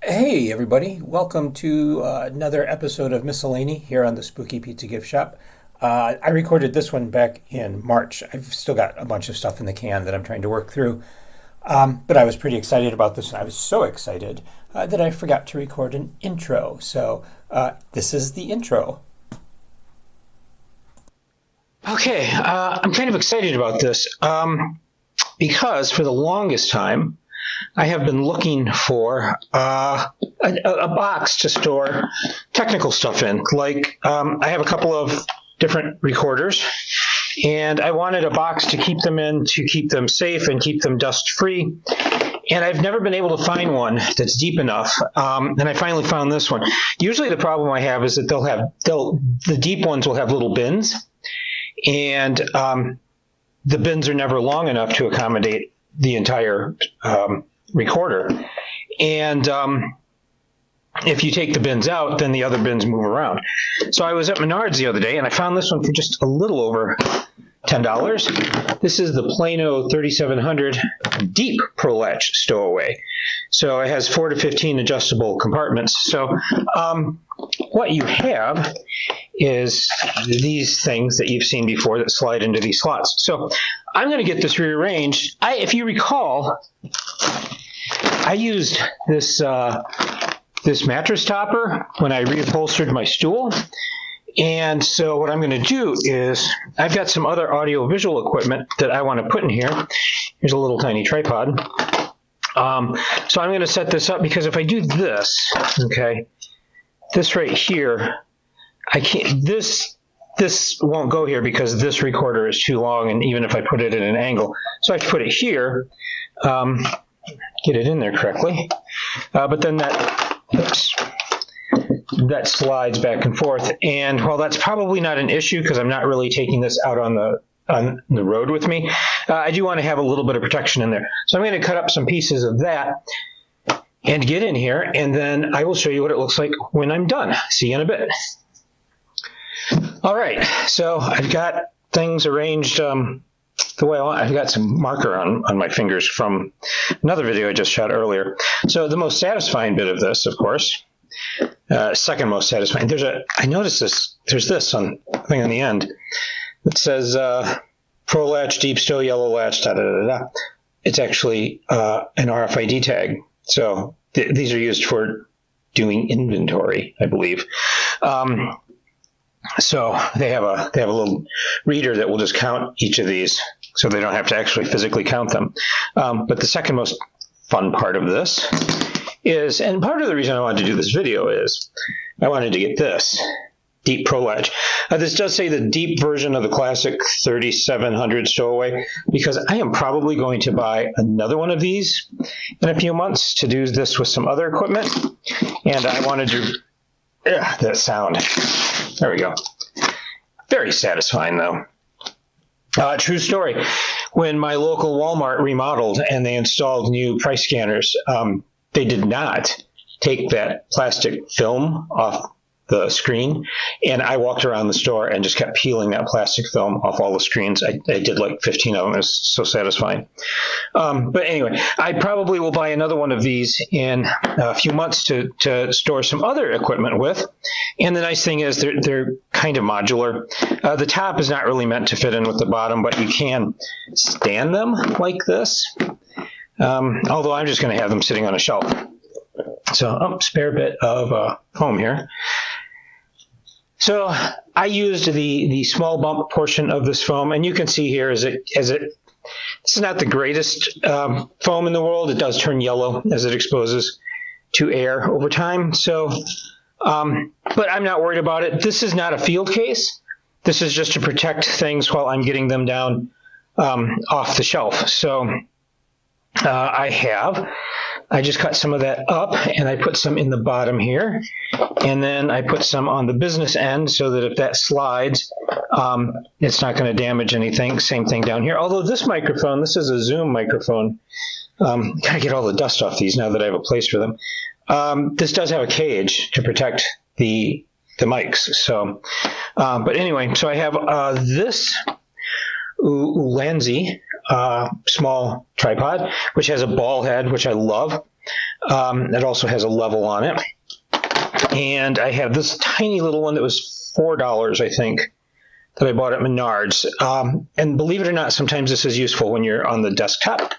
Hey everybody, welcome to another episode of Miscellany here on the Spooky Pizza Gift Shop. I recorded this one back in March. I've still got a bunch of stuff in the can that I'm trying to work through. But I was pretty excited about this, and I was so excited that I forgot to record an intro. So this is the intro. Okay, I'm kind of excited about this because for the longest time, I have been looking for a box to store technical stuff in. Like, I have a couple of different recorders, and I wanted a box to keep them in, to keep them safe and keep them dust-free. And I've never been able to find one that's deep enough. And I finally found this one. Usually the problem I have is that the deep ones will have little bins, and the bins are never long enough to accommodate the entire recorder. And if you take the bins out, then the other bins move around. So I was at Menards the other day, and I found this one for just a little over $10. This is the Plano 3700 Deep Pro Latch Stowaway. So it has 4 to 15 adjustable compartments. So what you have is these things that you've seen before that slide into these slots. So I'm going to get this rearranged. If you recall, I used this mattress topper when I reupholstered my stool. And so what I'm going to do is I've got some other audio-visual equipment that I want to put in here. Here's a little tiny tripod. So I'm going to set this up because if I do this, okay, this right here, I can't. This won't go here because this recorder is too long, and even if I put it at an angle, so I have to put it here. Get it in there correctly, but then that slides back and forth. And while that's probably not an issue because I'm not really taking this out on the road with me, I do want to have a little bit of protection in there. So I'm going to cut up some pieces of that and get in here, and then I will show you what it looks like when I'm done. See you in a bit. All right, so I've got things arranged the way I want. I've got some marker on my fingers from another video I just shot earlier. So the most satisfying bit of this, of course, second most satisfying. I noticed this. There's this thing on the end that says Pro Latch, Deep Stow, Yellow Latch, da da da da. It's actually an RFID tag. So these are used for doing inventory, I believe. So they have a little reader that will just count each of these, so they don't have to actually physically count them. But the second most fun part of this is, and part of the reason I wanted to do this video is, I wanted to get this Deep Pro Latch. This does say the deep version of the classic 3700 stowaway, because I am probably going to buy another one of these in a few months to do this with some other equipment. And I wanted to, that sound. There we go. Very satisfying, though. True story. When my local Walmart remodeled and they installed new price scanners, they did not take that plastic film off the screen, and I walked around the store and just kept peeling that plastic film off all the screens. I did like 15 of them. It was so satisfying. But anyway, I probably will buy another one of these in a few months to store some other equipment with. And the nice thing is they're kind of modular. The top is not really meant to fit in with the bottom, but you can stand them like this. Although I'm just going to have them sitting on a shelf. So, spare bit of foam here. So I used the small bump portion of this foam, and you can see here this is not the greatest foam in the world. It does turn yellow as it exposes to air over time. So, but I'm not worried about it. This is not a field case. This is just to protect things while I'm getting them down off the shelf. So I just cut some of that up, and I put some in the bottom here, and then I put some on the business end so that if that slides, it's not going to damage anything. Same thing down here. Although this microphone, this is a Zoom microphone. Gotta get all the dust off these now that I have a place for them. This does have a cage to protect the mics. So, but anyway, so I have this Ulanzi small tripod, which has a ball head, which I love. It also has a level on it. And I have this tiny little one that was $4, I think, that I bought at Menards. And believe it or not, sometimes this is useful when you're on the desktop.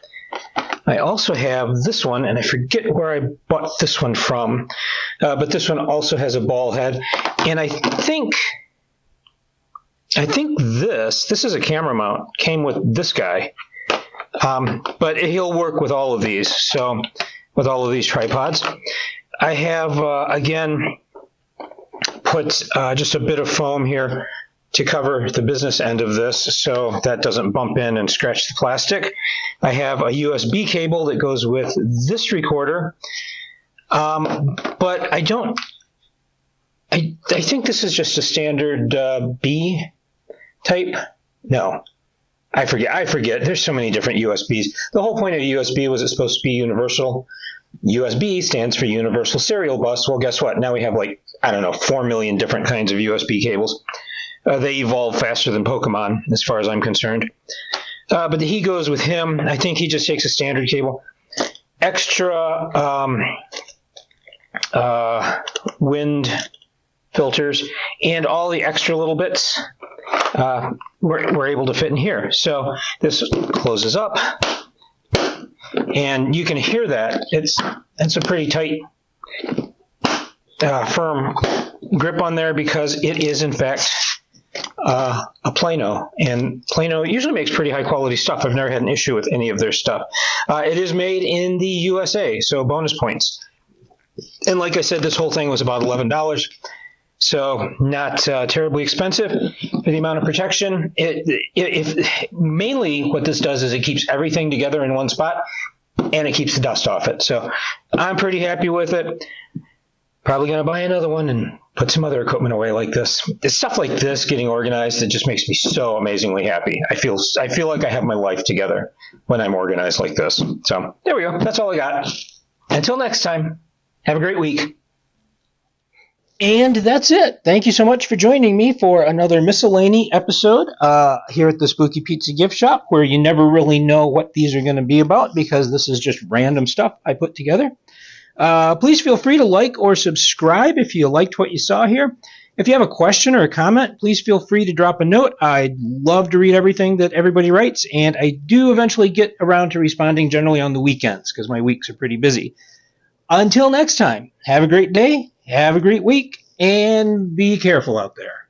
I also have this one, and I forget where I bought this one from, but this one also has a ball head. And I think this is a camera mount, came with this guy. But he'll work with all of these, so with all of these tripods. I have, again, put just a bit of foam here to cover the business end of this so that doesn't bump in and scratch the plastic. I have a USB cable that goes with this recorder, but I think this is just a standard B type. No, I forget. There's so many different USBs. The whole point of a USB was it's supposed to be universal. USB stands for Universal Serial Bus. Well, guess what? Now we have 4 million different kinds of USB cables. They evolve faster than Pokemon, as far as I'm concerned. But he goes with him. I think he just takes a standard cable. Extra wind filters and all the extra little bits we're able to fit in here. So this closes up, and you can hear that. It's a pretty tight, firm grip on there because it is, in fact, a Plano, and Plano usually makes pretty high quality stuff. I've never had an issue with any of their stuff. It is made in the USA, so bonus points. And like I said, this whole thing was about $11, so not terribly expensive for the amount of protection. Mainly what this does is it keeps everything together in one spot, and it keeps the dust off it. So I'm pretty happy with it. Probably going to buy another one and put some other equipment away like this. It's stuff like this getting organized that just makes me so amazingly happy. I feel like I have my life together when I'm organized like this. So there we go. That's all I got. Until next time, have a great week. And that's it. Thank you so much for joining me for another Miscellany episode here at the Spooky Pizza Gift Shop, where you never really know what these are going to be about because this is just random stuff I put together. Please feel free to like or subscribe if you liked what you saw here. If you have a question or a comment, please feel free to drop a note. I'd love to read everything that everybody writes, and I do eventually get around to responding generally on the weekends because my weeks are pretty busy. Until next time, have a great day, have a great week, and be careful out there.